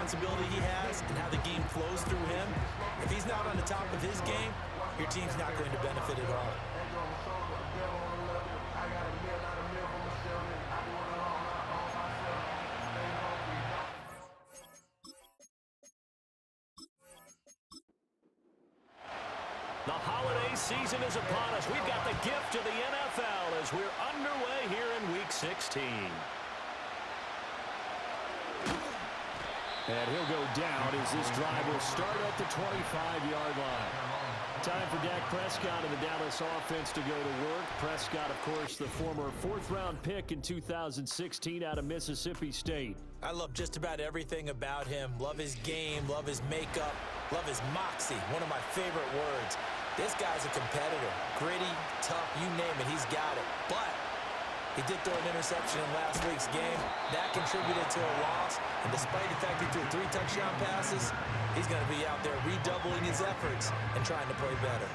responsibility he has and how the game flows through him, if he's not on the top of his game, your team's not going to benefit at all. The holiday season is upon us. We've got the gift of the NFL as we're underway here in Week 16. And he'll go down as this drive will start at the 25-yard line. Time for Dak Prescott and the Dallas offense to go to work. Prescott, of course, the former fourth-round pick in 2016 out of Mississippi State. I love just about everything about him. Love his game, love his makeup, love his moxie, one of my favorite words. This guy's a competitor. Gritty, tough, you name it, he's got it. But he did throw an interception in last week's game. That contributed to a loss. And despite the fact he threw 3 touchdown passes, he's going to be out there redoubling his efforts and trying to play better.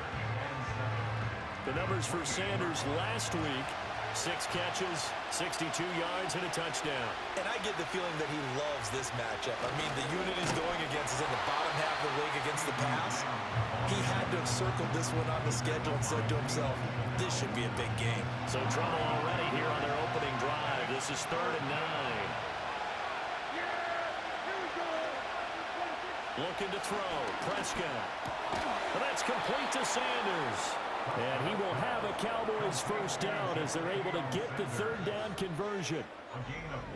The numbers for Sanders last week: 6 catches, 62 yards, and a touchdown. And I get the feeling that he loves this matchup. I mean, the unit he's going against is in the bottom half of the league against the pass. He had to have circled this one on the schedule and said to himself, this should be a big game. So trouble already here on their opening drive. This is 3rd and 9. Looking to throw. Prescott. And that's complete to Sanders. And he will have a Cowboys first down as they're able to get the 3rd down conversion.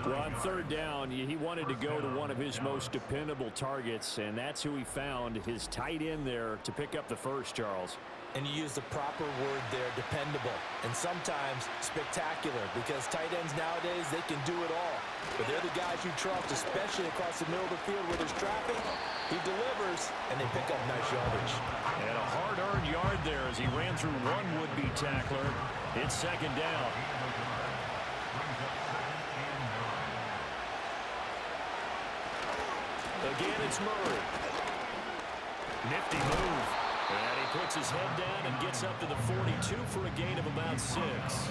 Well, on 3rd down, he wanted to go to one of his most dependable targets, and that's who he found, his tight end there, to pick up the first, Charles. And you use the proper word there, dependable, and sometimes spectacular, because tight ends nowadays, they can do it all. But they're the guys you trust, especially across the middle of the field where there's traffic. He delivers, and they pick up nice yardage. And a hard-earned yard there as he ran through one would-be tackler. It's 2nd down. Again, it's Murray. Nifty move. And he puts his head down and gets up to the 42 for a gain of about 6.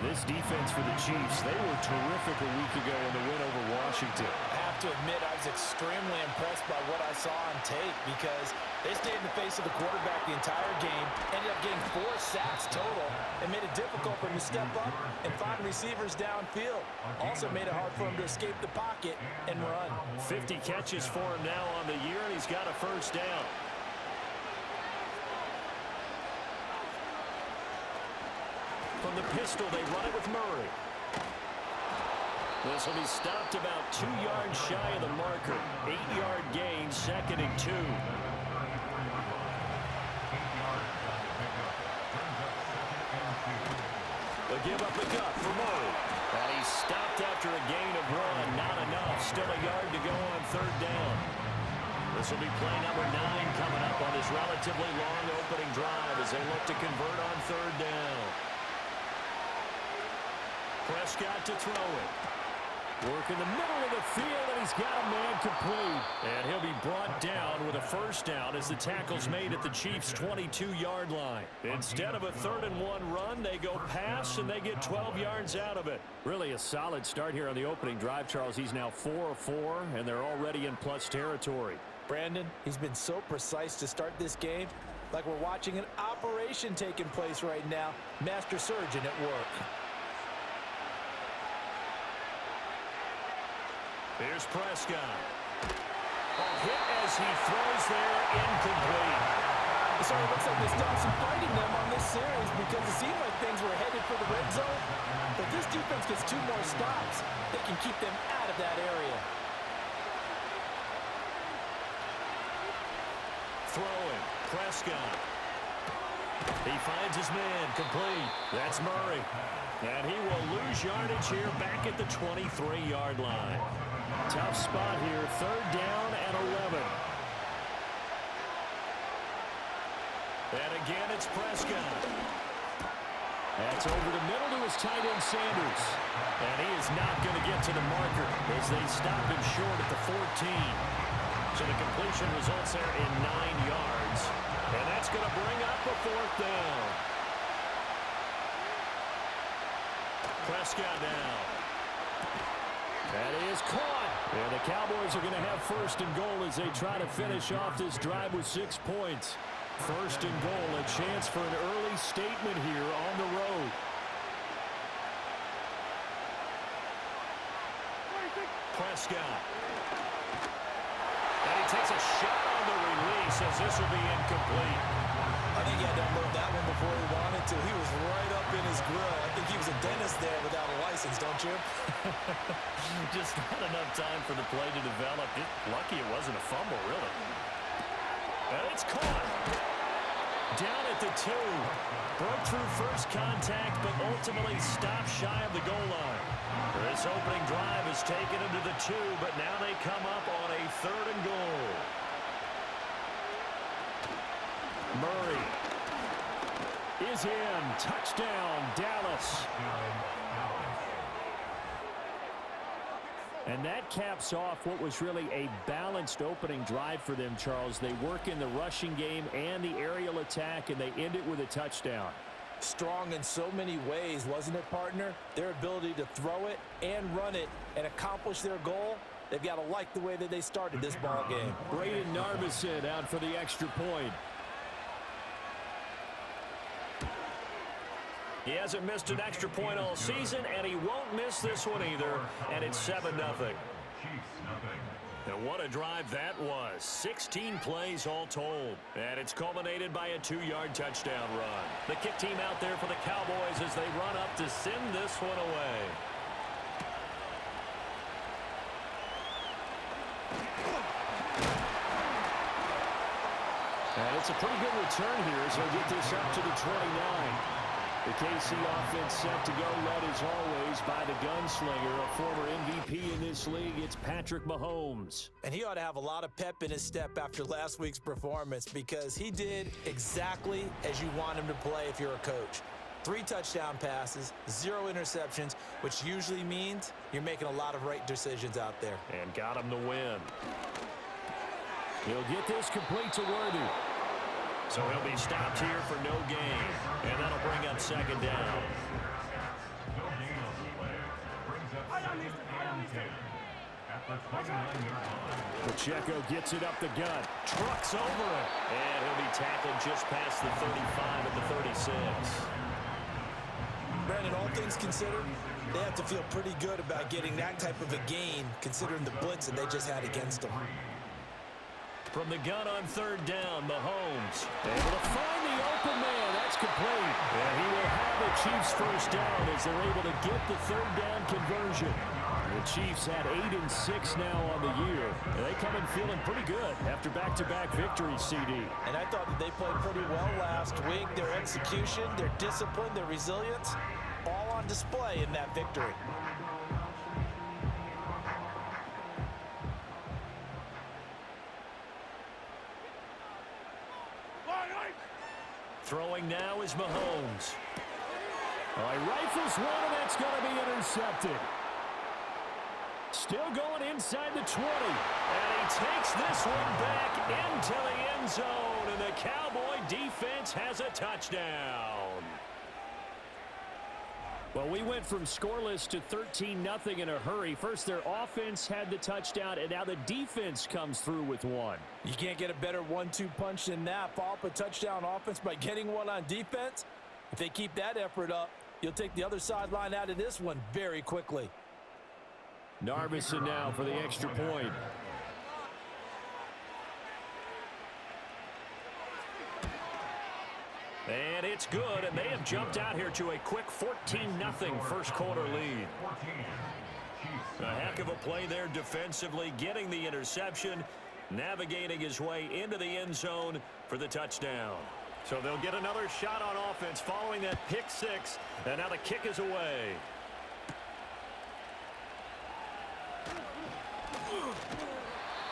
This defense for the Chiefs, they were terrific a week ago in the win over Washington. I have to admit, I was extremely impressed by what I saw on tape because they stayed in the face of the quarterback the entire game, ended up getting 4 sacks total, and made it difficult for him to step up and find receivers downfield. Also made it hard for him to escape the pocket and run. 50 catches for him now on the year, and he's got a first down. From the pistol, they run it with Murray. This will be stopped about 2 yards shy of the marker. 8-yard gain, 2nd and 2. They'll give up the gut for Murray. And he's stopped after a gain of 1. Not enough. Still a yard to go on 3rd down. This will be play number 9 coming up on this relatively long opening drive as they look to convert on 3rd down. Prescott to throw it. Work in the middle of the field, and he's got a man complete. And he'll be brought down with a first down as the tackle's made at the Chiefs' 22-yard line. Instead of a 3rd and 1 run, they go pass, and they get 12 yards out of it. Really a solid start here on the opening drive, Charles. He's now 4 of 4, and they're already in plus territory. Brandon, he's been so precise to start this game, like we're watching an operation taking place right now. Master surgeon at work. Here's Prescott. A hit as he throws there, incomplete. So it looks like they stopped some fighting them on this series because it seemed like things were headed for the red zone. But this defense gets 2 more stops. They can keep them out of that area. Throwing. Prescott. He finds his man, complete. That's Murray. And he will lose yardage here back at the 23-yard line. Tough spot here, 3rd down and 11. And again, it's Prescott. That's over the middle to his tight end, Sanders. And he is not going to get to the marker as they stop him short at the 14. So the completion results there in 9 yards. And that's going to bring up a 4th down. Prescott now. That is caught. And the Cowboys are going to have first and goal as they try to finish off this drive with 6 points. First and goal, a chance for an early statement here on the road. Prescott. And he takes a shot on the release as this will be incomplete. I think he had to unload that one before he wanted to. He was right up in his grill. I think he was a dentist there without a license, don't you? Just not enough time for the play to develop. Lucky it wasn't a fumble, really. And it's caught. Down at the 2. Broke through first contact, but ultimately stopped shy of the goal line. This opening drive is taken into the 2, but now they come up on a 3rd and goal. Murray is in. Touchdown, Dallas. And that caps off what was really a balanced opening drive for them, Charles. They work in the rushing game and the aerial attack, and they end it with a touchdown. Strong in so many ways, wasn't it, partner? Their ability to throw it and run it and accomplish their goal, they've got to like the way that they started this ball game. Braden Narbison out for the extra point. He hasn't missed an extra point all season, and he won't miss this one either, and it's 7-0. And what a drive that was. 16 plays all told, and it's culminated by a 2-yard touchdown run. The kick team out there for the Cowboys as they run up to send this one away. And it's a pretty good return here as they'll get this up to the 29. The KC offense set to go, led as always by the gunslinger, a former MVP in this league. It's Patrick Mahomes. And he ought to have a lot of pep in his step after last week's performance because he did exactly as you want him to play if you're a coach. 3 touchdown passes, 0 interceptions, which usually means you're making a lot of right decisions out there. And got him to win. He'll get this complete to Worthy. So he'll be stopped here for no gain. And that'll bring up 2nd down. Pacheco gets it up the gut. Trucks over it. And he'll be tackled just past the 35 at the 36. Brandon, all things considered, they have to feel pretty good about getting that type of a gain considering the blitz that they just had against them. From the gun on 3rd down, Mahomes able to find the open man. That's complete. And he will have the Chiefs first down as they're able to get the 3rd down conversion. The Chiefs had 8 and 6 now on the year. And they come in feeling pretty good after back-to-back victories, CD. And I thought that they played pretty well last week. Their execution, their discipline, their resilience, all on display in that victory. Throwing now is Mahomes. Oh, he rifles one, and that's going to be intercepted. Still going inside the 20. And he takes this one back into the end zone, and the Cowboy defense has a touchdown. Well, we went from scoreless to 13-0 in a hurry. First, their offense had the touchdown, and now the defense comes through with one. You can't get a better 1-2 punch than that. Follow up a touchdown offense by getting one on defense. If they keep that effort up, you'll take the other sideline out of this one very quickly. Narbison now for the extra point. And it's good, and they have jumped out here to a quick 14-0 first quarter lead. A heck of a play there defensively, getting the interception, navigating his way into the end zone for the touchdown. So they'll get another shot on offense following that pick 6, and now the kick is away.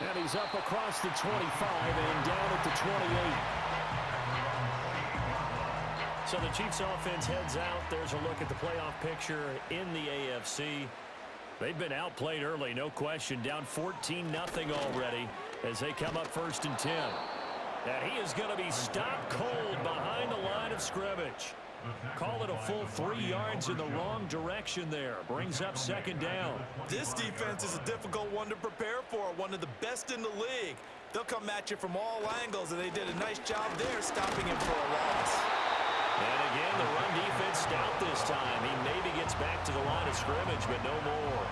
And he's up across the 25 and down at the 28. So the Chiefs offense heads out. There's a look at the playoff picture in the AFC. They've been outplayed early, no question. Down 14-0 already as they come up 1st and 10. And he is going to be stopped cold behind the line of scrimmage. Call it a full 3 yards in the wrong direction there. Brings up second down. This defense is a difficult one to prepare for, one of the best in the league. They'll come at you from all angles, and they did a nice job there stopping him for a loss. And again, the run defense stout this time. He maybe gets back to the line of scrimmage, but no more.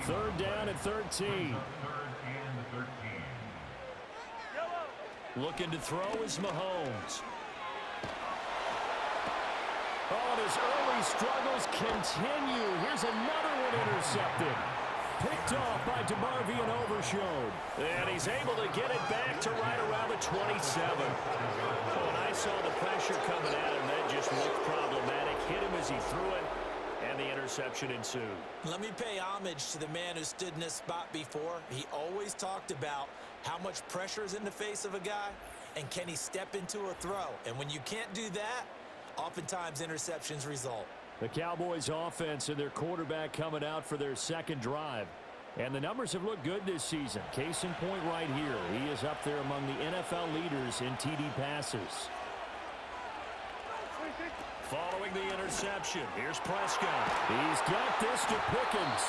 Third down and 13. Looking to throw is Mahomes. Oh, and his early struggles continue. Here's another one intercepted. Picked off by DeMarvion Overshown. And he's able to get it back to right around the 27. When I saw the pressure coming at him, that just looked problematic. Hit him as he threw it, and the interception ensued. Let me pay homage to the man who stood in this spot before. He always talked about how much pressure is in the face of a guy, and can he step into a throw. And when you can't do that, oftentimes interceptions result. The Cowboys offense and their quarterback coming out for their second drive. And the numbers have looked good this season. Case in point right here. He is up there among the NFL leaders in TD passes. Following the interception, here's Prescott. He's got this to Pickens.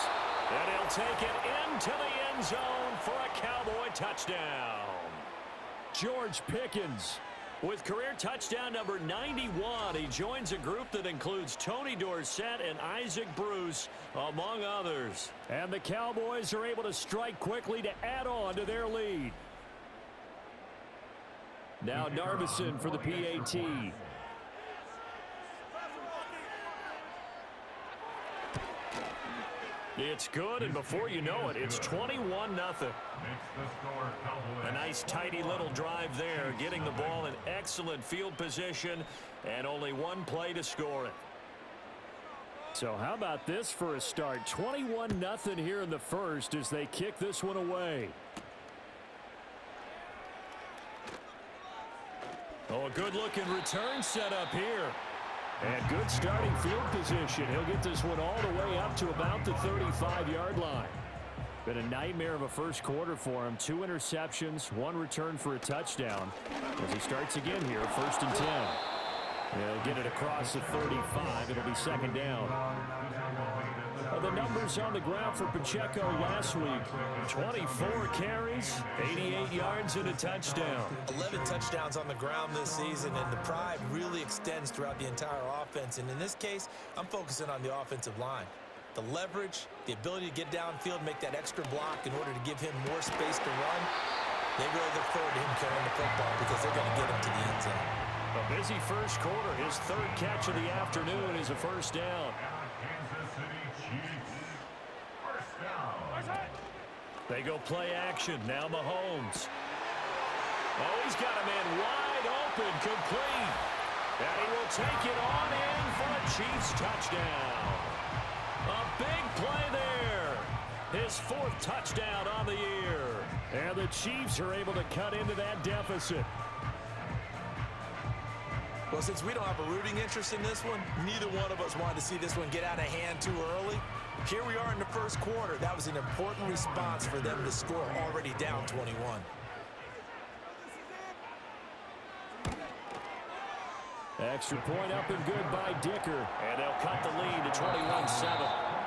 And he'll take it into the end zone for a Cowboy touchdown. George Pickens with career touchdown number 91. He joins a group that includes Tony Dorsett and Isaac Bruce, among others. And the Cowboys are able to strike quickly to add on to their lead. Now Narveson for the PAT. It's good, and before you know it, it's 21-0. A nice, tidy little drive there, getting the ball in excellent field position, and only one play to score it. So how about this for a start? 21-0 here in the first as they kick this one away. Oh, a good-looking return set up here. And good starting field position. He'll get this one all the way up to about the 35-yard line. Been a nightmare of a first quarter for him. 2 interceptions, 1 return for a touchdown. As he starts again here, 1st and 10. He'll get it across the 35. It'll be second down. The numbers on the ground for Pacheco last week. 24 carries, 88 yards, and a touchdown. 11 touchdowns on the ground this season, and the pride really extends throughout the entire offense. And in this case, I'm focusing on the offensive line. The leverage, the ability to get downfield, make that extra block in order to give him more space to run. They really look forward to him carrying the football because they're going to get him to the end zone. A busy first quarter. His 3rd catch of the afternoon is a first down. They go play action. Now Mahomes. Oh, he's got a man wide open, complete. And he will take it on in for a Chiefs touchdown. A big play there. His 4th touchdown on the year. And the Chiefs are able to cut into that deficit. Well, since we don't have a rooting interest in this one, neither one of us wanted to see this one get out of hand too early. Here we are in the first quarter. That was an important response for them to score already down 21. Extra point up and good by Dicker. And they'll cut the lead to 21-7.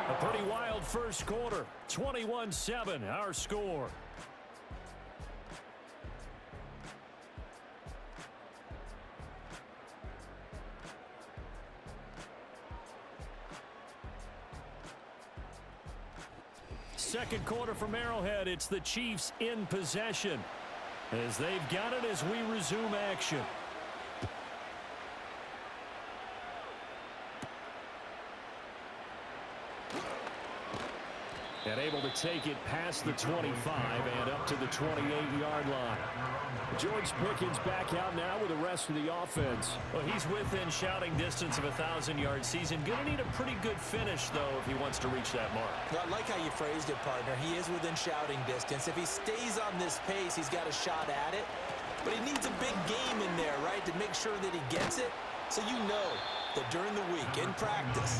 A pretty wild first quarter. 21-7, our score. Second quarter from Arrowhead. It's the Chiefs in possession as they've got it as we resume action. And able to take it past the 25 and up to the 28-yard line. George Pickens back out now with the rest of the offense. Well, he's within shouting distance of a 1,000-yard season. Going to need a pretty good finish, though, if he wants to reach that mark. Well, I like how you phrased it, partner. He is within shouting distance. If he stays on this pace, he's got a shot at it. But he needs a big game in there, right, to make sure that he gets it. So you know that during the week, in practice,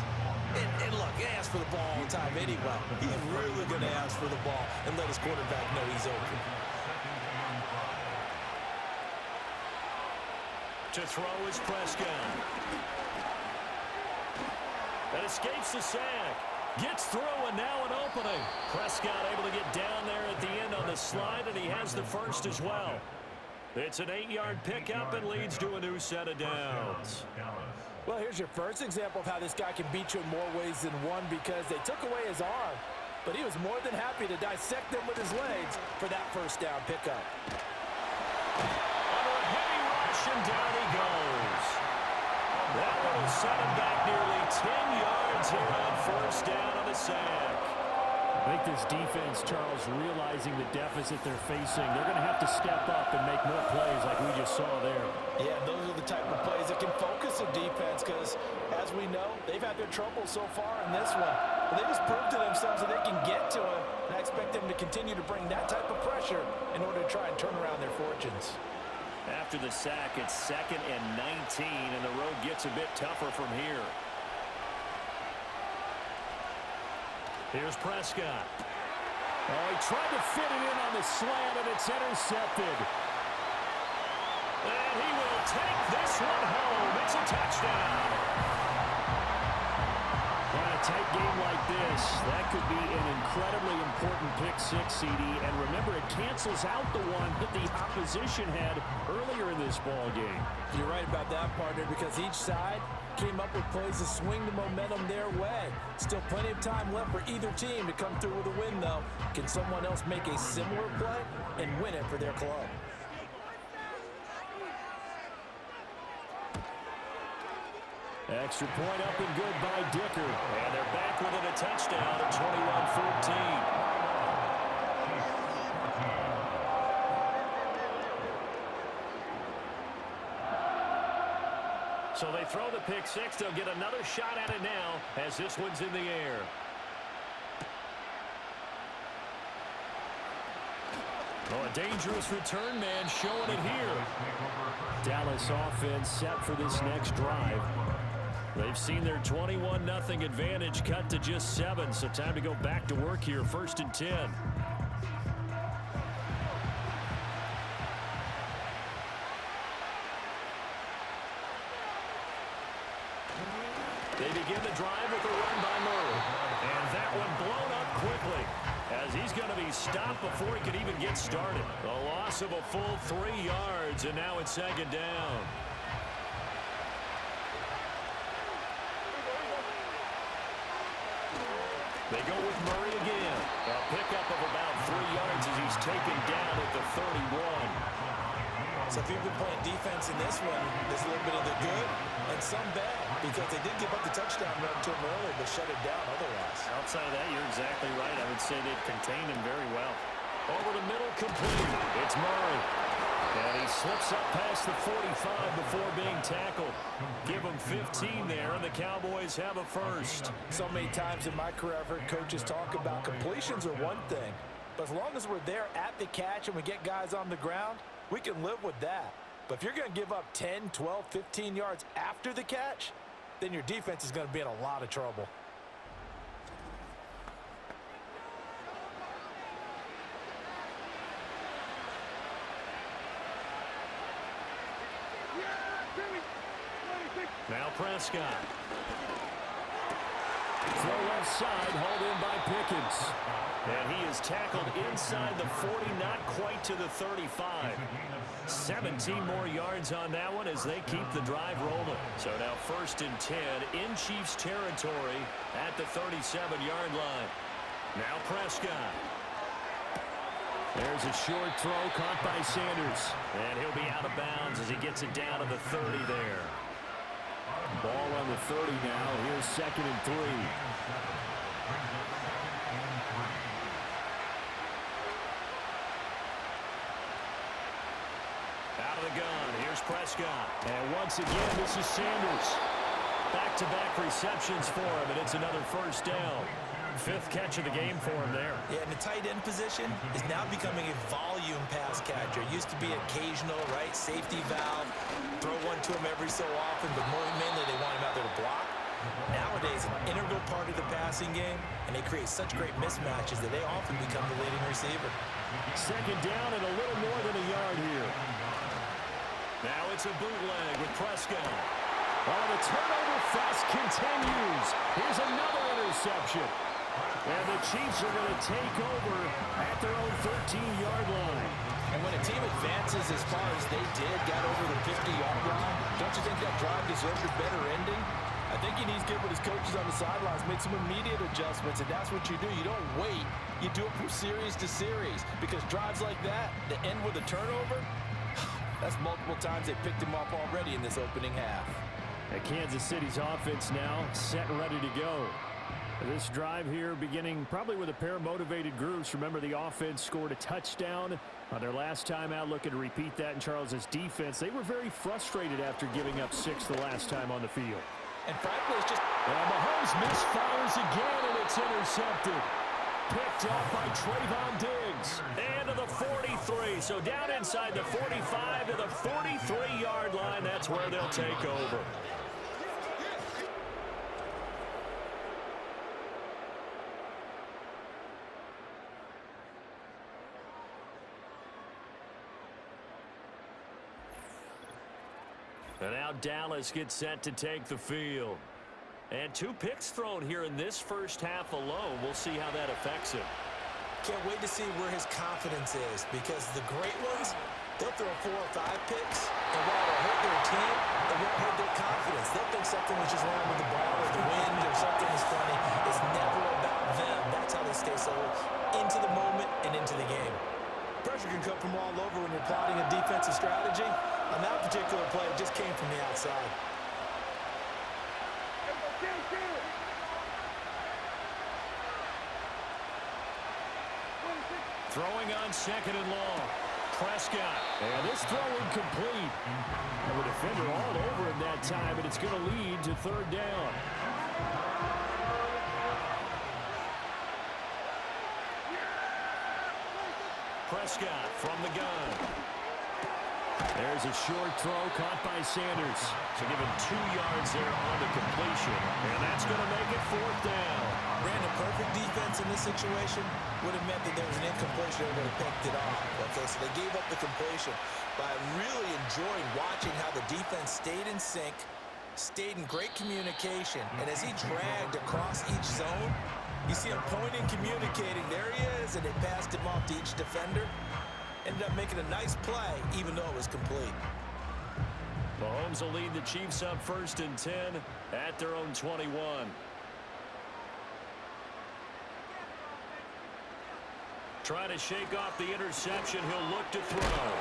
and look, he asks for the ball all the time anyway. He's really going to ask for the ball and let his quarterback know he's open. To throw is Prescott. That escapes the sack. Gets through, and now an opening. Prescott able to get down there at the end on the slide, and he has the first as well. It's an 8-yard pickup and leads to a new set of downs. Well, here's your first example of how this guy can beat you in more ways than one, because they took away his arm, but he was more than happy to dissect them with his legs for that first down pickup. Under a heavy rush, and down he goes. That one will set him back nearly 10 yards here on first down on the sack. I think this defense, Charles, realizing the deficit they're facing, they're going to have to step up and make more plays like we just saw there. Yeah, those are the type of plays that can focus a defense, because, as we know, they've had their trouble so far in this one. But they just proved to themselves that they can get to him, and I expect them to continue to bring that type of pressure in order to try and turn around their fortunes. After the sack, it's 2nd and 19, and the road gets a bit tougher from here. Here's Prescott. Oh, he tried to fit it in on the slant, and it's intercepted. And he will take this one home. It's a touchdown. In a tight game like this, that could be an incredibly important pick-6, CD. And remember, it cancels out the one that the opposition had earlier in this ball game. You're right about that, partner, because each side came up with plays to swing the momentum their way. Still plenty of time left for either team to come through with a win, though. Can someone else make a similar play and win it for their club? Extra point up and good by Dicker. And they're back within a touchdown at 21-14. So they throw the pick-6. They'll get another shot at it now as this one's in the air. Oh, a dangerous return man showing it here. Dallas offense set for this next drive. They've seen their 21-0 advantage cut to just 7, so time to go back to work here, 1st and 10. They begin the drive with a run by Murray. And that one blown up quickly, as he's going to be stopped before he could even get started. A loss of a full 3 yards, and now it's 2nd down. They go with Murray again. A pickup of about 3 yards as he's taken down at the 31. So if you've been playing defense in this one, there's a little bit of the good and some bad, because they did give up the touchdown run to him early, but shut it down otherwise. Outside of that, you're exactly right. I would say they've contained him very well. Over the middle, complete. It's Murray. And he slips up past the 45 before being tackled. Give him 15 there, and the Cowboys have a first. So many times in my career, I've heard coaches talk about completions are one thing, but as long as we're there at the catch and we get guys on the ground, we can live with that. But if you're going to give up 10, 12, 15 yards after the catch, then your defense is going to be in a lot of trouble. Now Prescott. Throw left side, hauled in by Pickens. And he is tackled inside the 40, not quite to the 35. 17 more yards on that one as they keep the drive rolling. So now 1st and 10 in Chiefs territory at the 37-yard line. Now Prescott. There's a short throw caught by Sanders. And he'll be out of bounds as he gets it down to the 30 there. Ball on the 30 now. Here's 2nd and 3. Out of the gun. Here's Prescott. And once again, this is Sanders. Back-to-back receptions for him, and it's another 1st down. 5th catch of the game for him there. Yeah, and the tight end position is now becoming a volume pass catcher. It used to be occasional, right, safety valve, throw one to him every so often, but more mainly they want him out there to block. Nowadays, an integral part of the passing game, and they create such great mismatches that they often become the leading receiver. 2nd down and a little more than a yard here. Now it's a bootleg with Prescott. Oh, the turnover fest continues. Here's another interception. And the Chiefs are going to take over at their own 13-yard line. And when a team advances as far as they did, got over the 50-yard line, don't you think that drive deserved a better ending? I think he needs to get with his coaches on the sidelines, make some immediate adjustments, and that's what you do. You don't wait. You do it from series to series, because drives like that, to end with a turnover, that's multiple times they picked him off already in this opening half. And Kansas City's offense now set and ready to go. This drive here beginning probably with a pair of motivated groups. Remember, the offense scored a touchdown on their last time out, looking to repeat that in Charles's defense. They were very frustrated after giving up 6 the last time on the field. And frankly, it's just... And Mahomes misfires again, and it's intercepted. Picked off by Trayvon Diggs. And to the 43. So down inside the 45 to the 43-yard line. That's where they'll take over. And now Dallas gets set to take the field. And 2 picks thrown here in this first half alone. We'll see how that affects him. Can't wait to see where his confidence is, because the great ones, they'll throw 4 or 5 picks, and while it'll hurt their team, it won't hurt their confidence. They'll think something was just wrong with the ball or the wind or something is funny. It's never about them. That's how they stay so into the moment and into the game. Pressure can come from all over when you're plotting a defensive strategy. On that particular play, it just came from the outside. Throwing on 2nd and long. Prescott. And this throw incomplete. And the defender all over him that time, and it's going to lead to 3rd down. Prescott from the gun. There's a short throw caught by Sanders. So give him 2 yards there on the completion. And that's going to make it 4th down. Brandon, perfect defense in this situation would have meant that there was an incompletion. They would have picked it off. Okay, so they gave up the completion. But I really enjoyed watching how the defense stayed in sync, stayed in great communication. And as he dragged across each zone, you see him pointing, communicating. There he is, and they passed him off to each defender. Ended up making a nice play, even though it was complete. Mahomes will lead the Chiefs up 1st and 10 at their own 21. Trying to shake off the interception. He'll look to throw.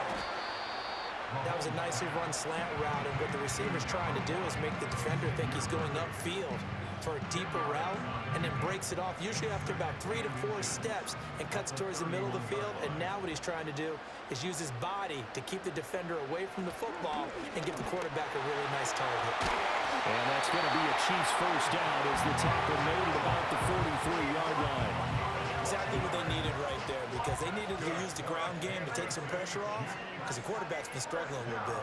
That was a nicely run slant route, and what the receiver's trying to do is make the defender think he's going upfield for a deeper route, and then breaks it off, usually after about 3 to 4 steps, and cuts towards the middle of the field. And now what he's trying to do is use his body to keep the defender away from the football and give the quarterback a really nice target. And that's going to be a Chiefs 1st down as the tackle made at about the 43-yard line. Exactly what they needed right there, because they needed to use the ground game to take some pressure off, because the quarterback's been struggling a little bit.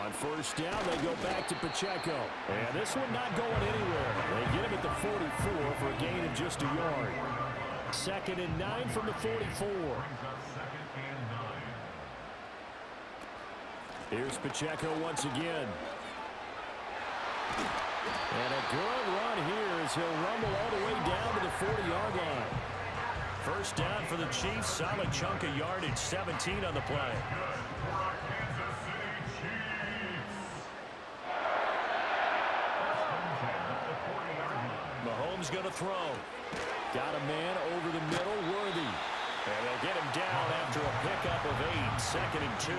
On 1st down, they go back to Pacheco. And this one not going anywhere. They get him at the 44 for a gain of just a yard. 2nd and 9 from the 44. Here's Pacheco once again. And a good run here as he'll rumble all the way down to the 40-yard line. 1st down for the Chiefs. Solid chunk of yardage. 17 on the play. Mahomes going to throw. Got a man over the middle, Worthy. And they'll get him down after a pickup of 8. 2nd and 2.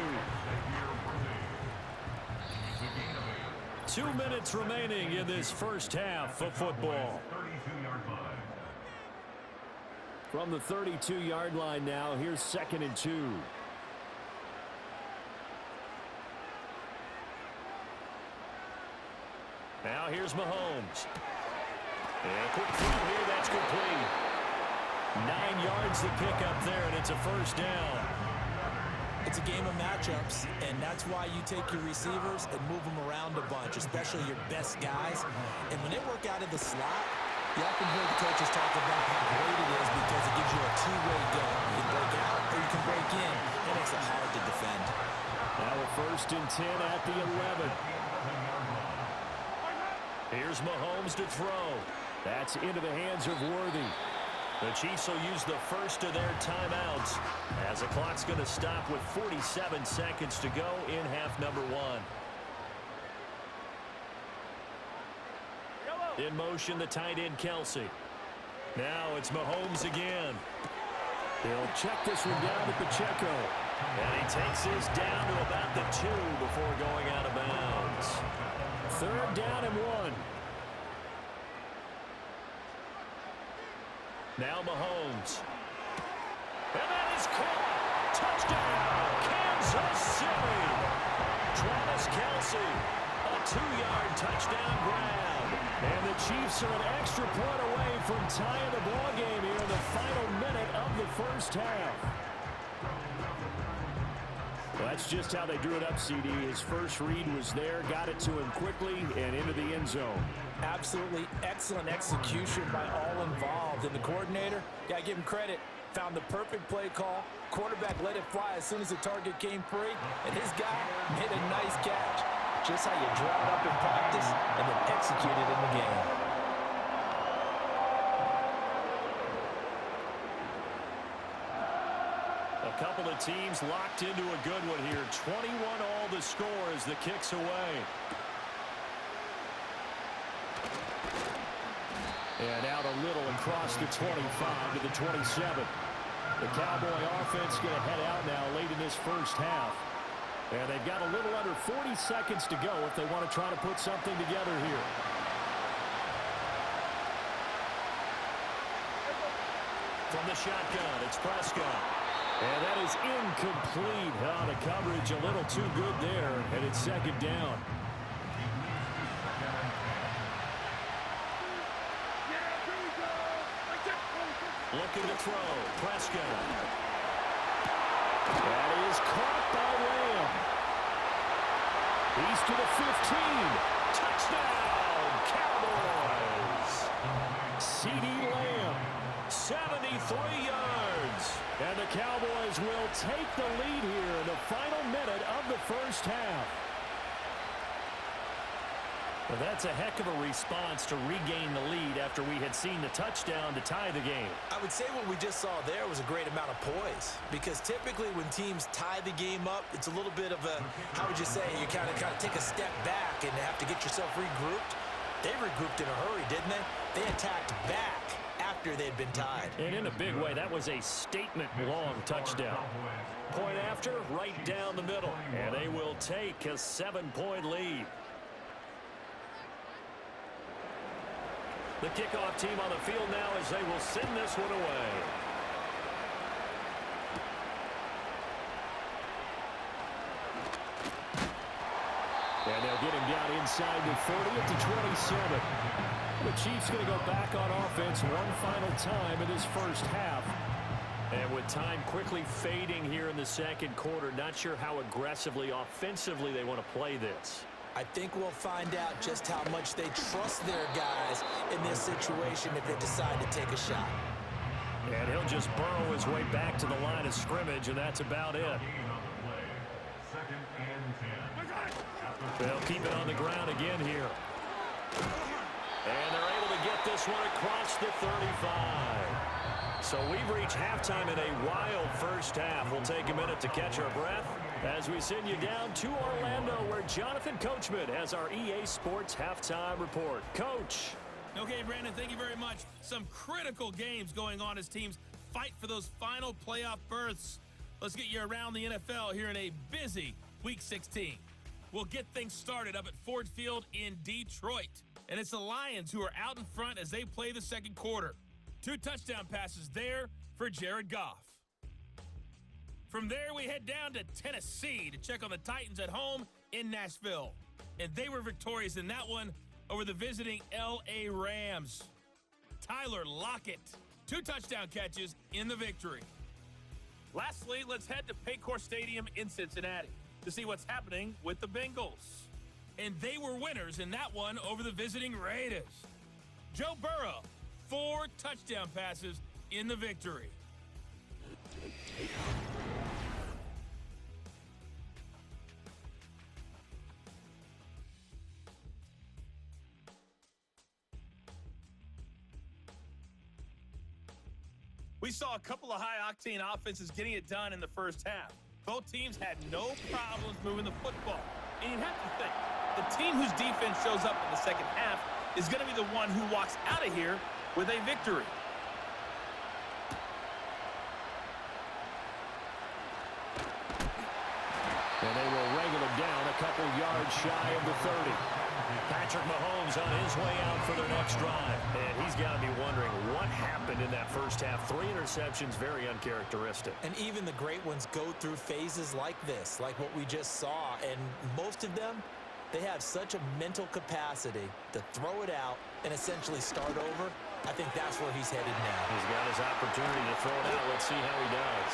2 minutes remaining in this first half of football. From the 32-yard line now, here's 2nd and 2. Now here's Mahomes. And quick throw here, that's complete. 9 yards to pick up there, and it's a 1st down. It's a game of matchups, and that's why you take your receivers and move them around a bunch, especially your best guys. And when they work out of the slot, You often hear the coaches talk about how great it is because it gives you a two-way go. You can break out or you can break in. It makes it hard to defend. Now a 1st and 10 at the 11. Here's Mahomes to throw. That's into the hands of Worthy. The Chiefs will use the first of their timeouts as the clock's going to stop with 47 seconds to go in half number 1. In motion, the tight end, Kelsey. Now it's Mahomes again. He'll check this one down to Pacheco. And he takes this down to about the 2 before going out of bounds. 3rd down and 1. Now Mahomes. And that is caught. Touchdown, Kansas City. Travis Kelsey, a 2-yard touchdown grab. And the Chiefs are an extra point away from tying the ball game here in the final minute of the first half. Well, that's just how they drew it up, CD. His first read was there, got it to him quickly, and into the end zone. Absolutely excellent execution by all involved. And the coordinator, got to give him credit, found the perfect play call. Quarterback let it fly as soon as the target came free, and his guy made a nice catch. Just how you draw it up in practice and then execute it in the game. A couple of teams locked into a good one here. 21 all the score as the kick's away. And out a little across the 25 to the 27. The Cowboy offense going to head out now late in this first half. And they've got a little under 40 seconds to go if they want to try to put something together here. From the shotgun, it's Prescott. And that is incomplete. Oh, the coverage a little too good there, and it's 2nd down. Looking to throw, Prescott. That is caught by Lamb. He's to the 15. Touchdown, Cowboys. CD Lamb, 73 yards. And the Cowboys will take the lead here in the final minute of the first half. Well, that's a heck of a response to regain the lead after we had seen the touchdown to tie the game. I would say what we just saw there was a great amount of poise, because typically when teams tie the game up, it's a little bit of a, how would you say, you kind of take a step back and have to get yourself regrouped. They regrouped in a hurry, didn't they? They attacked back after they'd been tied. And in a big way, that was a statement-long touchdown. Point after, right down the middle. And they will take a 7-point lead. The kickoff team on the field now as they will send this one away. And they'll get him down inside the 30 at the 27. The Chiefs going to go back on offense one final time in this first half. And with time quickly fading here in the second quarter, not sure how aggressively, offensively they want to play this. I think we'll find out just how much they trust their guys in this situation if they decide to take a shot. And he'll just burrow his way back to the line of scrimmage, and that's about it. They'll keep it on the ground again here. And they're able to get this one across the 35. So we've reached halftime in a wild first half. We'll take a minute to catch our breath as we send you down to Orlando, where Jonathan Coachman has our EA Sports halftime report. Coach. Okay, Brandon, thank you very much. Some critical games going on as teams fight for those final playoff berths. Let's get you around the NFL here in a busy Week 16. We'll get things started up at Ford Field in Detroit. And it's the Lions who are out in front as they play the second quarter. 2 touchdown passes there for Jared Goff. From there, we head down to Tennessee to check on the Titans at home in Nashville. And they were victorious in that one over the visiting L.A. Rams. Tyler Lockett, 2 touchdown catches in the victory. Lastly, let's head to Paycor Stadium in Cincinnati to see what's happening with the Bengals. And they were winners in that one over the visiting Raiders. Joe Burrow, 4 touchdown passes in the victory. We saw a couple of high-octane offenses getting it done in the first half. Both teams had no problems moving the football. And you have to think, the team whose defense shows up in the second half is going to be the one who walks out of here with a victory. And they will wrangle him down a couple yards shy of the 30. Patrick Mahomes on his way out for their next drive. And he's got to be wondering what happened in that first half. 3 interceptions, very uncharacteristic. And even the great ones go through phases like this, like what we just saw. And most of them, they have such a mental capacity to throw it out and essentially start over. I think that's where he's headed now. He's got his opportunity to throw it out. Let's see how he does.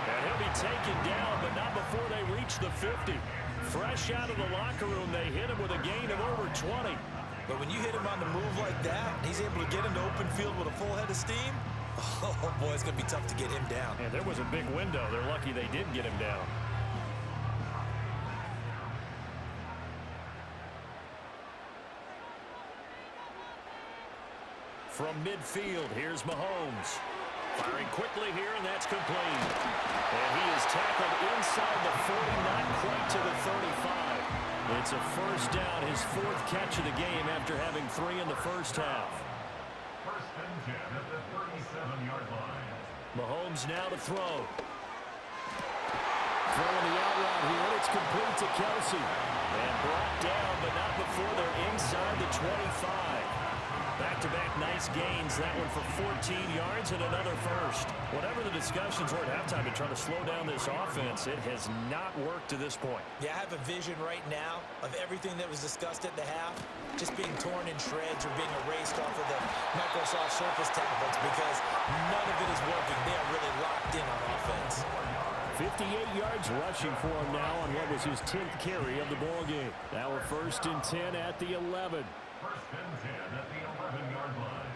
And he'll be taken down, but not before they reach the 50. Fresh out of the locker room, they hit him with a gain of over 20. But when you hit him on the move like that, he's able to get into open field with a full head of steam, oh boy, it's going to be tough to get him down. And there was a big window. They're lucky they did get him down. From midfield, here's Mahomes. Firing quickly here, and that's complete. And he is tackled inside the 40, not quite to the 35. It's a first down, his 4th catch of the game after having 3 in the first half. First and 10 at the 37-yard line. Mahomes now to throw. Throwing the out route here, and it's complete to Kelsey. And brought down, but not before they're inside the 25. Back-to-back nice gains. That one for 14 yards and another first. Whatever the discussions were at halftime to try to slow down this offense, it has not worked to this point. Yeah, I have a vision right now of everything that was discussed at the half just being torn in shreds or being erased off of the Microsoft Surface tablets because none of it is working. They are really locked in on offense. 58 yards rushing for him now on what was his 10th carry of the ball game. Now a 1st and 10 at the 11. First and 10 at the 11-yard line.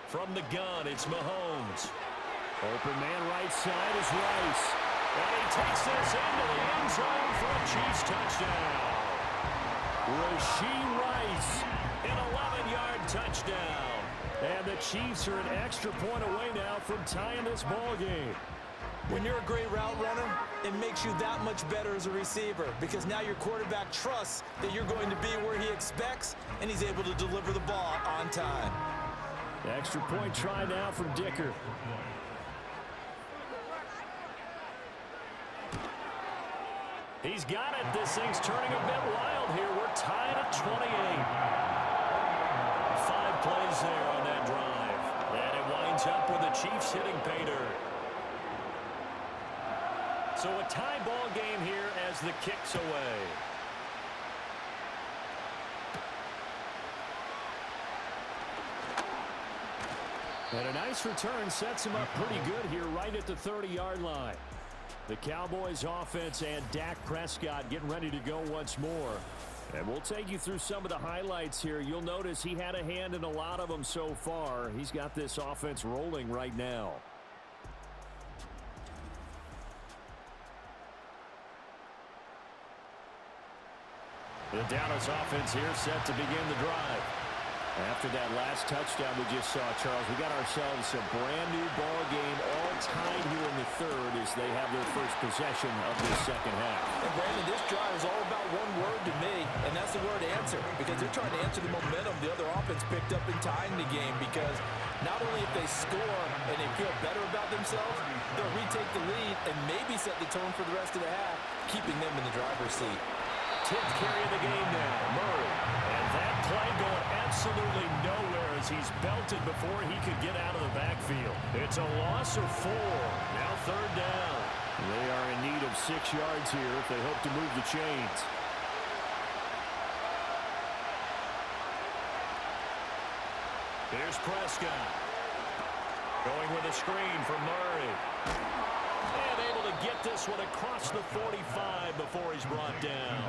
From the gun, it's Mahomes. Open man right side is Rice. And he takes this into the end zone for a Chiefs touchdown. Rashee Rice. An 11-yard touchdown. And the Chiefs are an extra point away now from tying this ball game. When you're a great route runner, it makes you that much better as a receiver because now your quarterback trusts that you're going to be where he expects, and he's able to deliver the ball on time. Extra point try now from Dicker. He's got it. This thing's turning a bit wild here. We're tied at 28. 5 plays there on that drive. And it winds up with the Chiefs hitting pay dirt. So a tie ball game here as the kick's away. And a nice return sets him up pretty good here right at the 30-yard line. The Cowboys offense and Dak Prescott getting ready to go once more. And we'll take you through some of the highlights here. You'll notice he had a hand in a lot of them so far. He's got this offense rolling right now. The Dallas offense here set to begin the drive. After that last touchdown we just saw, Charles, we got ourselves a brand new ball game all tied here in the 3rd as they have their first possession of this second half. And Brandon, this drive is all about one word to me, and that's the word answer, because they're trying to answer the momentum the other offense picked up in tying the game, because not only if they score and they feel better about themselves, they'll retake the lead and maybe set the tone for the rest of the half, keeping them in the driver's seat. 10th carry of the game now, Murray. And that play going absolutely nowhere as he's belted before he could get out of the backfield. It's a loss of 4. Now 3rd down. They are in need of 6 yards here if they hope to move the chains. Here's Prescott. Going with a screen for Murray. And able to get this one across the 45 before he's brought down.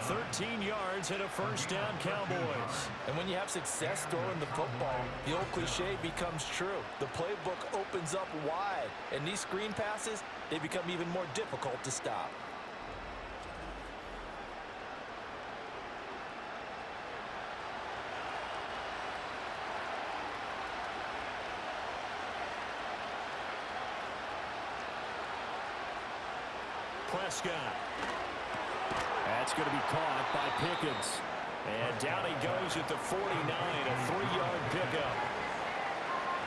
13 yards and a first down, Cowboys. And when you have success throwing the football, the old cliche becomes true. The playbook opens up wide, and these screen passes, they become even more difficult to stop. Prescott. That's going to be caught by Pickens. And down he goes at the 49, a 3-yard pickup.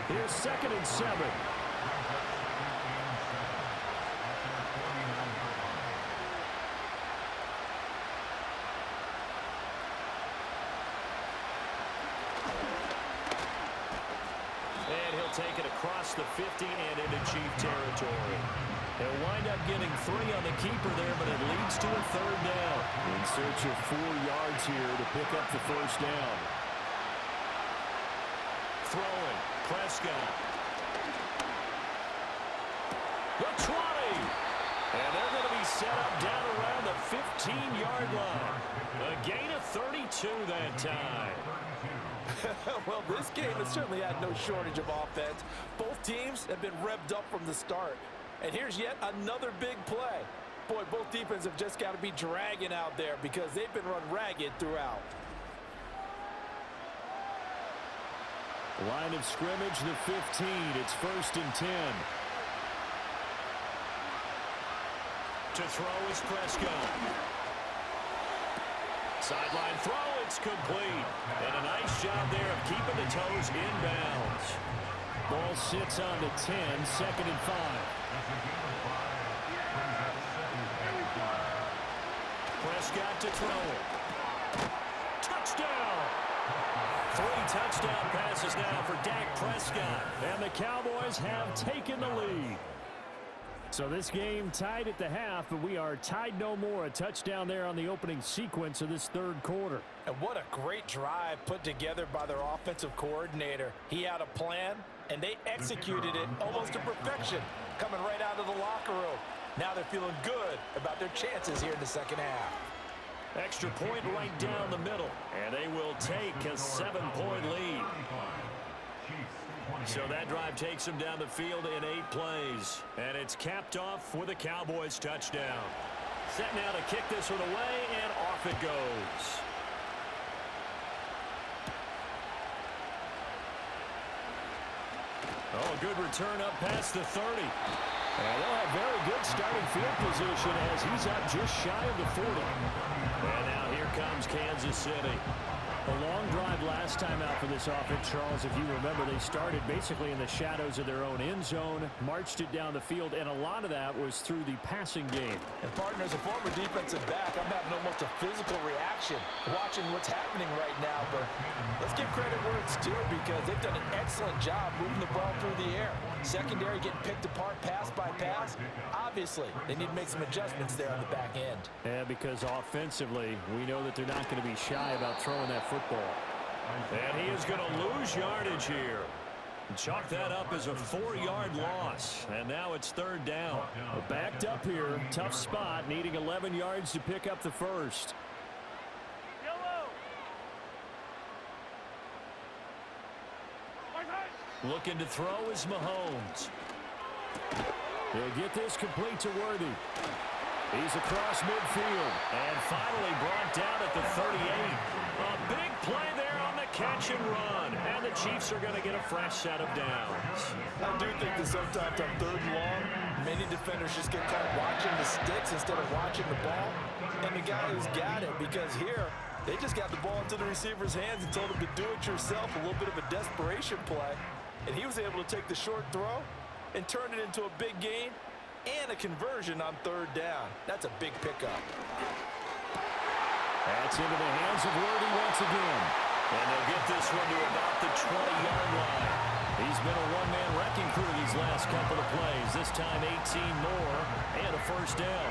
Here's 2nd and 7. And he'll take it across the 50 and into Chief territory. He'll wind up getting 3 on the keeper there, but it leads to a 3rd down. In search of 4 yards here to pick up the first down. Throwing, Prescott. The 20. And they're going to be set up down around the 15-yard line. A gain of 32 that time. Well, this game has certainly had no shortage of offense. Both teams have been revved up from the start. And here's yet another big play. Boy, both defenses have just got to be dragging out there because they've been run ragged throughout. Line of scrimmage, the 15. It's 1st and 10. To throw is Prescott. Sideline throw, it's complete. And a nice job there of keeping the toes inbounds. Ball sits on the 10, 2nd and 5. Prescott to throw it. Touchdown! 3 touchdown passes now for Dak Prescott. And the Cowboys have taken the lead. So this game tied at the half, but we are tied no more. A touchdown there on the opening sequence of this 3rd quarter. And what a great drive put together by their offensive coordinator. He had a plan, and they executed it almost to perfection, coming right out of the locker room. Now they're feeling good about their chances here in the 2nd half. Extra point right down the middle, and they will take a 7-point lead. So that drive takes them down the field in 8 plays, and it's capped off with a Cowboys touchdown. Set now to kick this one away, and off it goes. Oh, a good return up past the 30. And they'll have very good starting field position as he's up just shy of the 40. And now here comes Kansas City. A long drive last time out for this offense, Charles. If you remember, they started basically in the shadows of their own end zone, marched it down the field, and a lot of that was through the passing game. And partner, as a former defensive back, I'm having almost a physical reaction watching what's happening right now. But let's give credit where it's due because they've done an excellent job moving the ball through the air. Secondary getting picked apart pass by pass. Obviously, they need to make some adjustments there on the back end. Yeah, because offensively, we know that they're not going to be shy about throwing that football. And he is going to lose yardage here. Chalk that up as a 4-yard loss. And now it's 3rd down. Backed up here. Tough spot. Needing 11 yards to pick up the first. Looking to throw is Mahomes. He'll get this complete to Worthy. He's across midfield. And finally brought down at the 38. A big play there on the catch and run. And the Chiefs are going to get a fresh set of downs. I do think that sometimes on 3rd and long, many defenders just get caught watching the sticks instead of watching the ball. And the guy who's got it, because here, they just got the ball into the receiver's hands and told him to do it yourself, a little bit of a desperation play. And he was able to take the short throw and turn it into a big gain and a conversion on 3rd down. That's a big pickup. That's into the hands of Worthy once again. And they'll get this one to about the 20-yard line. He's been a one-man wrecking crew these last couple of plays. This time 18 more and a first down.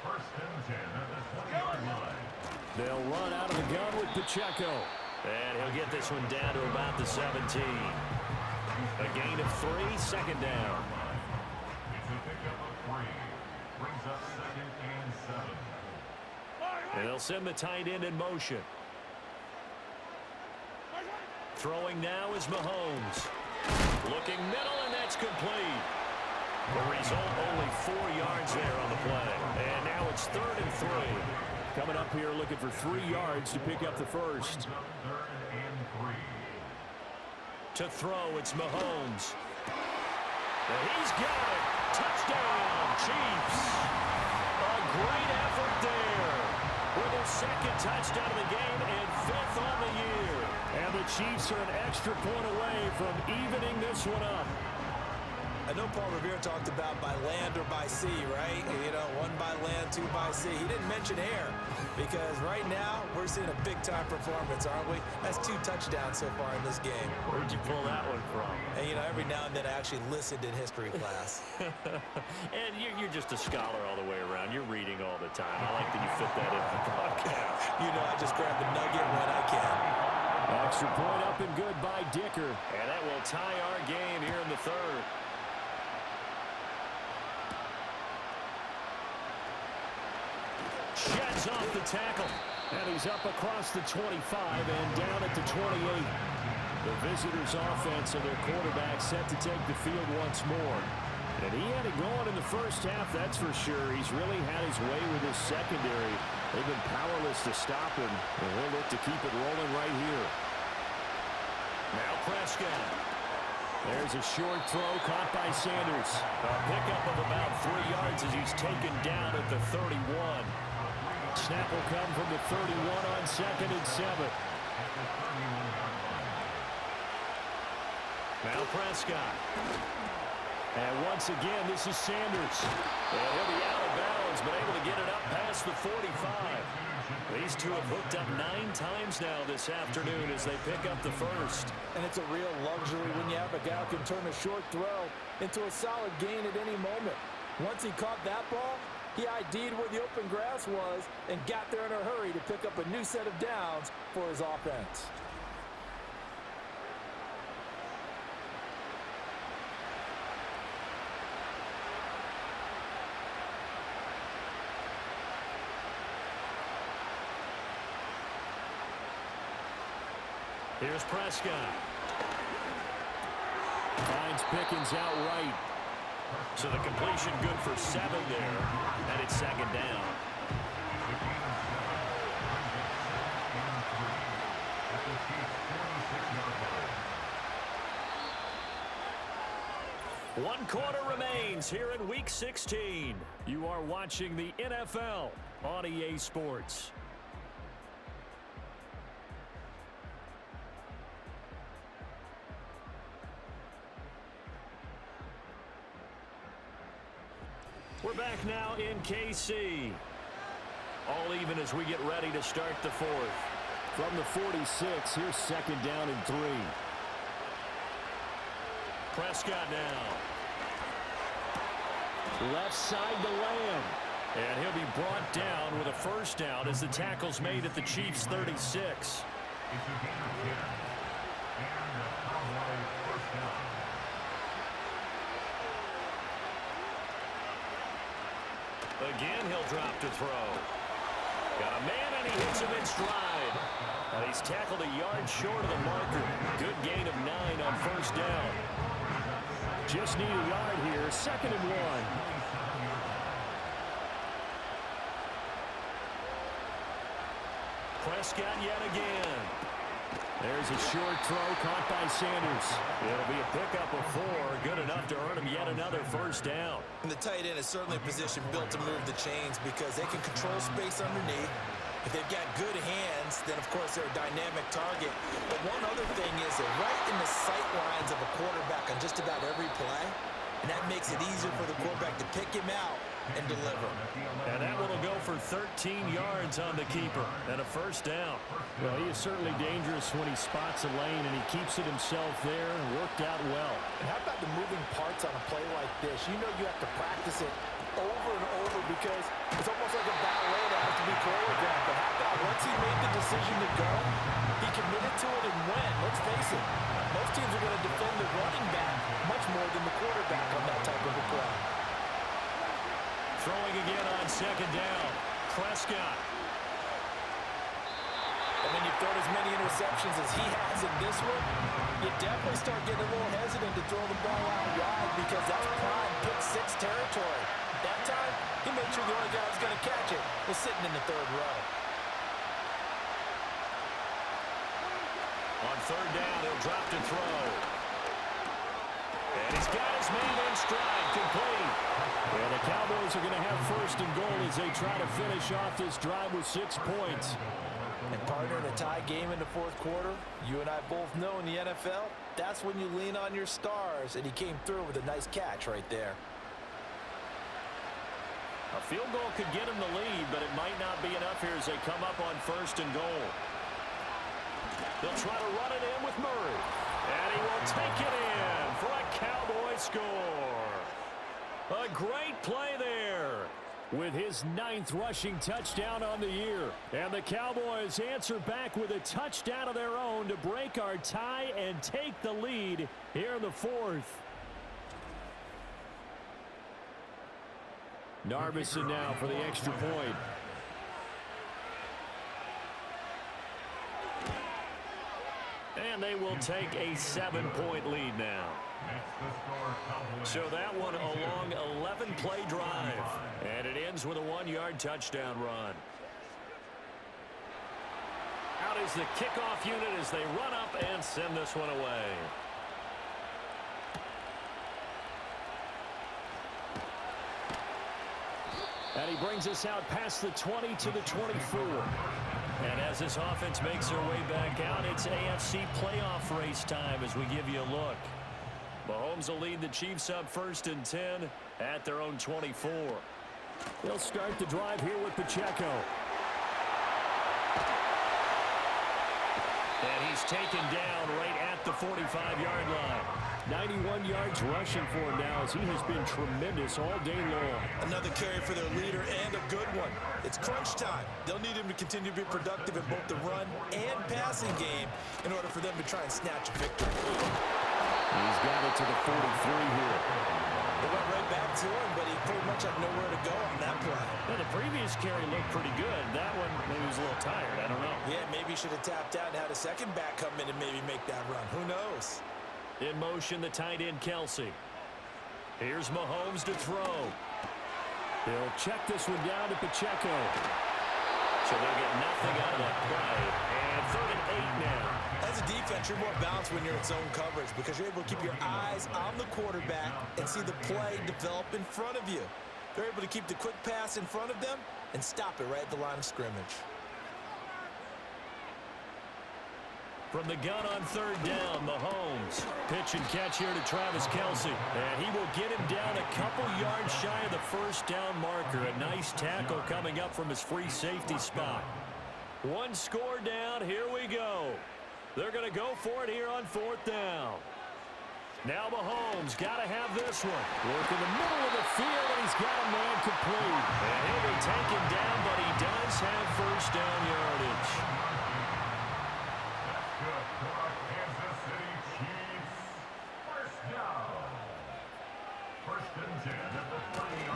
First and 10 at the 20-yard line. They'll run out of the gun with Pacheco. And he'll get this one down to about the 17. A gain of 3, second down. It's a pickup of 3. Brings up 2nd and 7. And they'll send the tight end in motion. Throwing now is Mahomes. Looking middle, and that's complete. The result, only 4 yards there on the play. And now it's 3rd and 3. Coming up here looking for 3 yards to pick up the first. 3rd and 3. To throw, it's Mahomes. And he's got it. Touchdown, Chiefs. A great effort there. With his 2nd touchdown of the game and 5th on the year. And the Chiefs are an extra point away from evening this one up. I know Paul Revere talked about by land or by sea, right? You know, 1 by land, 2 by sea. He didn't mention air because right now we're seeing a big-time performance, aren't we? That's 2 touchdowns so far in this game. Where'd you pull that one from? And, you know, every now and then I actually listened in history class. And you're just a scholar all the way around. You're reading all the time. I like that you fit that into the podcast. You know, I just grab a nugget when I can. Extra point up and good by Dicker. And that will tie our game here in the 3rd. Sheds off the tackle. And he's up across the 25 and down at the 28. The visitors' offense and their quarterback set to take the field once more. And he had it going in the first half, that's for sure. He's really had his way with his secondary. They've been powerless to stop him, and he'll look to keep it rolling right here. Now Prescott. There's a short throw caught by Sanders. A pickup of about 3 yards as he's taken down at the 31. Snap will come from the 31 on 2nd and 7. Now Prescott. And once again, this is Sanders. And he'll be out of bounds, but able to get it up past the 45. These two have hooked up 9 times now this afternoon as they pick up the first. And it's a real luxury when you have a guy who can turn a short throw into a solid gain at any moment. Once he caught that ball, he ID'd where the open grass was and got there in a hurry to pick up a new set of downs for his offense. Here's Prescott. Finds Pickens outright. So the completion good for 7 there, and it's 2nd down. One quarter remains here in Week 16. You are watching the NFL on EA Sports. We're back now in KC. All even as we get ready to start the 4th. From the 46, here's 2nd down and 3. Prescott now. Left side to Lamb. And he'll be brought down with a first down as the tackle's made at the Chiefs' 36. It's a gain of 10. And a Cowboy first down. Again, he'll drop to throw. Got a man, and he hits him in stride. And he's tackled a yard short of the marker. Good gain of 9 on first down. Just need a yard here. 2nd and 1. Prescott yet again. There's a short throw caught by Sanders. It'll be a pickup of 4, good enough to earn him yet another first down. And the tight end is certainly a position built to move the chains because they can control space underneath. If they've got good hands, then, of course, they're a dynamic target. But one other thing is they're right in the sight lines of a quarterback on just about every play. And that makes it easier for the quarterback to pick him out and deliver. And that one will go for 13 yards on the keeper and a first down. Well, he is certainly dangerous when he spots a lane, and he keeps it himself there. Worked out well. And how about the moving parts on a play like this? You know you have to practice it over and over because it's almost like a ballet that has to be choreographed. But how about once he made the decision to go, he committed to it and went. Let's face it, most teams are going to defend the running back second down. Prescott. And when you've thrown as many interceptions as he has in this one, you definitely start getting a little hesitant to throw the ball out wide because that's prime pick-6 territory. That time, he made sure the only guy who was going to catch it was sitting in the third row. On third down, he'll drop to throw. And he's got his man in stride, complete. And the Cowboys are going to have first and goal as they try to finish off this drive with 6 points. And partner, in a tie game in the fourth quarter, you and I both know in the NFL, that's when you lean on your stars, and he came through with a nice catch right there. A field goal could get him the lead, but it might not be enough here as they come up on first and goal. They'll try to run it in with Murray. And he will take it in for a Cowboy score. A great play there. With his 9th rushing touchdown on the year. And the Cowboys answer back with a touchdown of their own to break our tie and take the lead here in the fourth. Narbison now for the extra point. And they will take a 7-point lead now. So that one a long 11-play drive. And it ends with a 1-yard touchdown run. Out is the kickoff unit as they run up and send this one away. And he brings us out past the 20 to the 24. And as this offense makes their way back out, it's AFC playoff race time as we give you a look. Mahomes will lead the Chiefs up first and 10 at their own 24. They'll start the drive here with Pacheco. And he's taken down right at the 45-yard line. 91 yards rushing for him now as he has been tremendous all day long. Another carry for their leader and a good one. It's crunch time. They'll need him to continue to be productive in both the run and passing game in order for them to try and snatch a victory. He's got it to the 43 here. They went right back to him, but he pretty much had nowhere to go on that play. Yeah, the previous carry looked pretty good. That one, maybe he was a little tired. I don't know. Yeah, maybe he should have tapped out and had a second back come in and maybe make that run. Who knows? In motion, the tight end, Kelsey. Here's Mahomes to throw. He'll check this one down to Pacheco. So they'll get nothing out of that play. And 3rd and 8 now. As a defense, you're more balanced when you're in zone coverage because you're able to keep your eyes on the quarterback and see the play develop in front of you. They're able to keep the quick pass in front of them and stop it right at the line of scrimmage. From the gun on 3rd down, Mahomes. Pitch and catch here to Travis Kelsey. And he will get him down a couple yards shy of the first down marker. A nice tackle coming up from his free safety spot. 1 score down. Here we go. They're going to go for it here on 4th down. Now Mahomes got to have this one. Work in the middle of the field, and he's got a man complete. And he'll be taken down, but he does have first down yardage.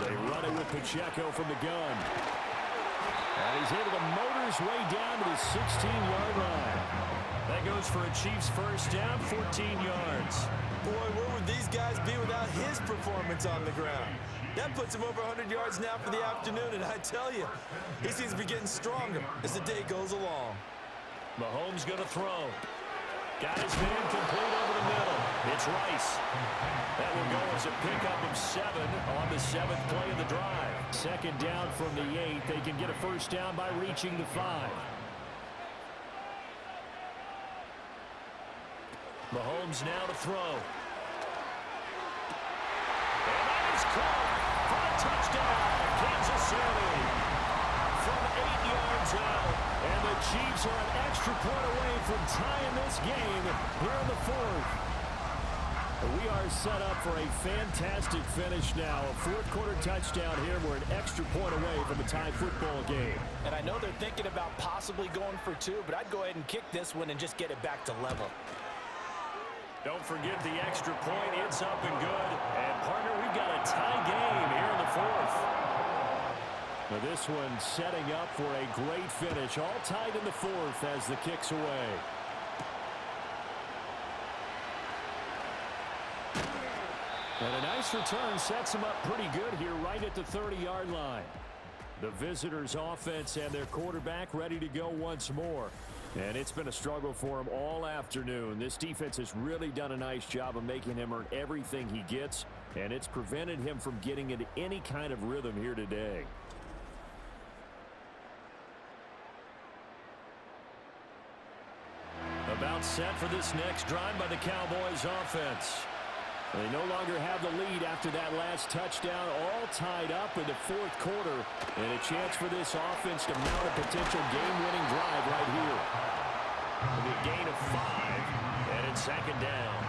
They run it with Pacheco from the gun. And he's able to motor his way down to the 16-yard line. That goes for a Chiefs first down, 14 yards. Boy, where would these guys be without his performance on the ground? That puts him over 100 yards now for the afternoon, and I tell you, he seems to be getting stronger as the day goes along. Mahomes going to throw. Got his man complete over the middle. It's Rice. That will go as a pickup of 7 on the 7th play of the drive. 2nd down from the 8. They can get a first down by reaching the 5. Mahomes now to throw. And that is caught for a touchdown, Kansas City. From 8 yards out. And the Chiefs are an extra point away from tying this game here in the 4th. We are set up for a fantastic finish now. A 4th quarter touchdown here. We're an extra point away from a tie football game. And I know they're thinking about possibly going for 2, but I'd go ahead and kick this one and just get it back to level. Don't forget the extra point. It's up and good. And, partner, we've got a tie game here in the 4th. Now this one setting up for a great finish. All tied in the fourth as the kick's away. And a nice return sets them up pretty good here right at the 30-yard line. The visitors' offense and their quarterback ready to go once more. And it's been a struggle for him all afternoon. This defense has really done a nice job of making him earn everything he gets, and it's prevented him from getting into any kind of rhythm here today. About set for this next drive by the Cowboys offense. They no longer have the lead after that last touchdown, all tied up in the fourth quarter, and a chance for this offense to mount a potential game-winning drive right here. It'll be a gain of 5, and it's second down.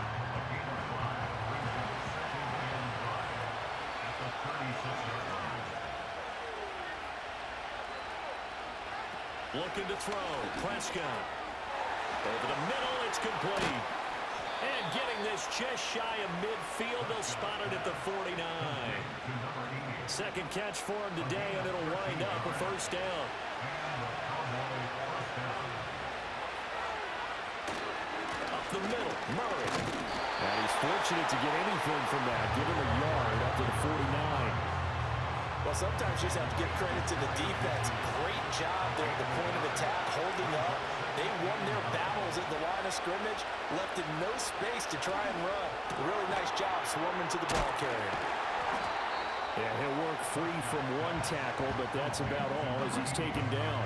Looking to throw, Prescott. Over the middle, it's complete. And getting this just shy of midfield, they'll spot it at the 49. Second catch for him today, and it'll wind up a first down. Up the middle, Murray. And he's fortunate to get anything from that, give him a yard up to the 49. Well, sometimes you just have to give credit to the defense. Great job there at the point of attack, holding up. They won their battles at the line of scrimmage, left him no space to try and run. A really nice job swarming to the ball carrier. Yeah, he'll work free from one tackle, but that's about all as he's taken down.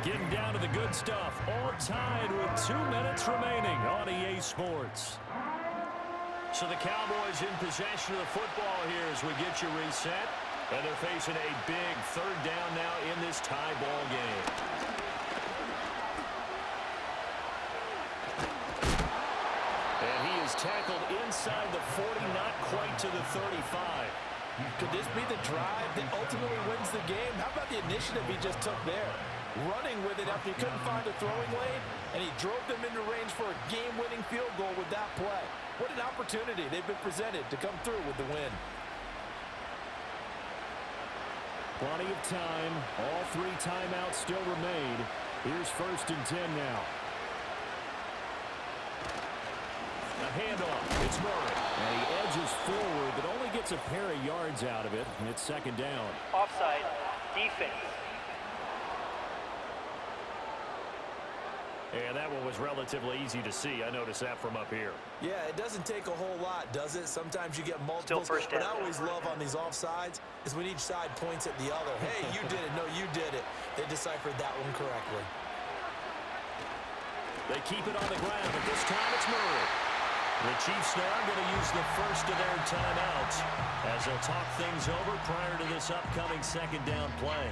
Getting down to the good stuff, all tied with 2 minutes remaining on EA Sports. So the Cowboys in possession of the football here as we get you reset. And they're facing a big third down now in this tie ball game. And he is tackled inside the 40, not quite to the 35. Could this be the drive that ultimately wins the game? How about the initiative he just took there? Running with it after he couldn't find a throwing lane, and he drove them into range for a game-winning field goal with that play. What an opportunity they've been presented to come through with the win. Plenty of time. All 3 timeouts still remain. Here's 1st and 10 now. A handoff. It's Murray. And he edges forward, but only gets a pair of yards out of it. And it's second down. Offside. Defense. And that one was relatively easy to see. I noticed that from up here. Yeah, it doesn't take a whole lot, does it? Sometimes you get multiples. Still first down. What I always love on these offsides is when each side points at the other. Hey, you did it. No, you did it. They deciphered that one correctly. They keep it on the ground, but this time it's Murray. The Chiefs now are going to use the first of their timeouts as they'll talk things over prior to this upcoming second down play.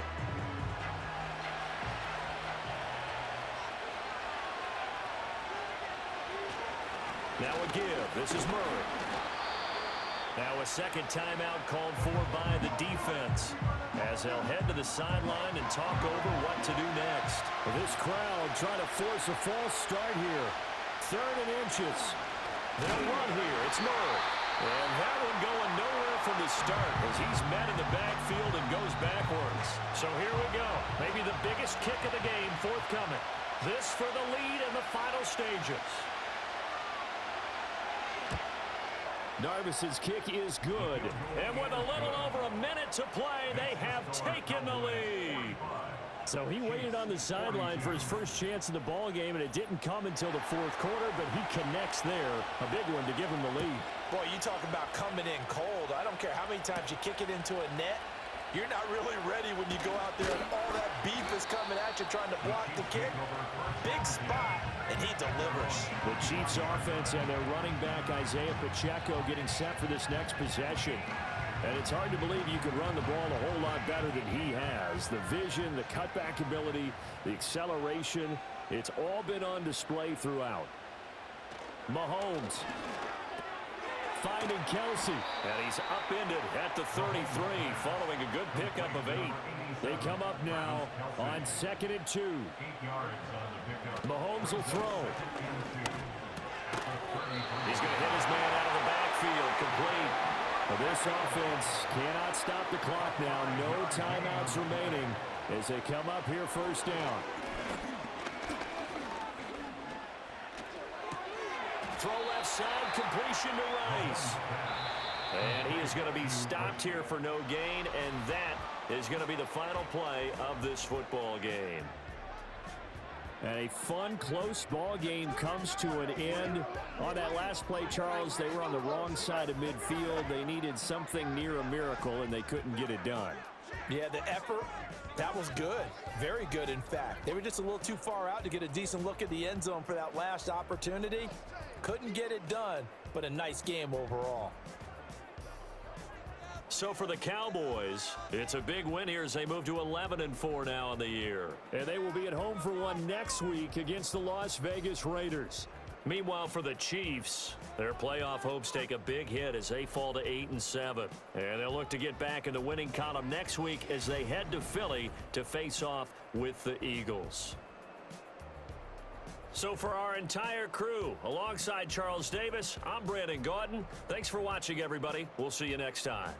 Now a give. This is Murray. Now a second timeout called for by the defense as they'll head to the sideline and talk over what to do next. This crowd trying to force a false start here. 3rd and inches. They'll run here. It's Murray. And that one going nowhere from the start as he's met in the backfield and goes backwards. So here we go. Maybe the biggest kick of the game forthcoming. This for the lead in the final stages. Narvis's kick is good. And with a little over a minute to play, they have taken the lead. So he waited on the sideline for his first chance in the ball game, and it didn't come until the fourth quarter, but he connects there. A big one to give him the lead. Boy, you talk about coming in cold. I don't care how many times you kick it into a net. You're not really ready when you go out there and all that beef is coming at you trying to block the kick. Big spot, and he delivers. The Chiefs offense and their running back Isaiah Pacheco getting set for this next possession. And it's hard to believe you could run the ball a whole lot better than he has. The vision, the cutback ability, the acceleration, it's all been on display throughout. Mahomes finding Kelsey, and he's upended at the 33 following a good pickup of 8. They come up now on 2nd and 2. Mahomes will throw. He's going to hit his man out of the backfield, complete. Well, This offense cannot stop the clock now. No timeouts remaining as they come up here first down. Throw left side, completion to Rice. And he is going to be stopped here for no gain, and that is going to be the final play of this football game. And a fun, close ball game comes to an end. On that last play, Charles, they were on the wrong side of midfield. They needed something near a miracle, and they couldn't get it done. Yeah, the effort, that was good. Very good, in fact. They were just a little too far out to get a decent look at the end zone for that last opportunity. Couldn't get it done, but a nice game overall. So for the Cowboys, it's a big win here as they move to 11-4 now in the year. And they will be at home for one next week against the Las Vegas Raiders. Meanwhile, for the Chiefs, their playoff hopes take a big hit as they fall to 8-7. And they'll look to get back in the winning column next week as they head to Philly to face off with the Eagles. So for our entire crew, alongside Charles Davis, I'm Brandon Gaudin. Thanks for watching, everybody. We'll see you next time.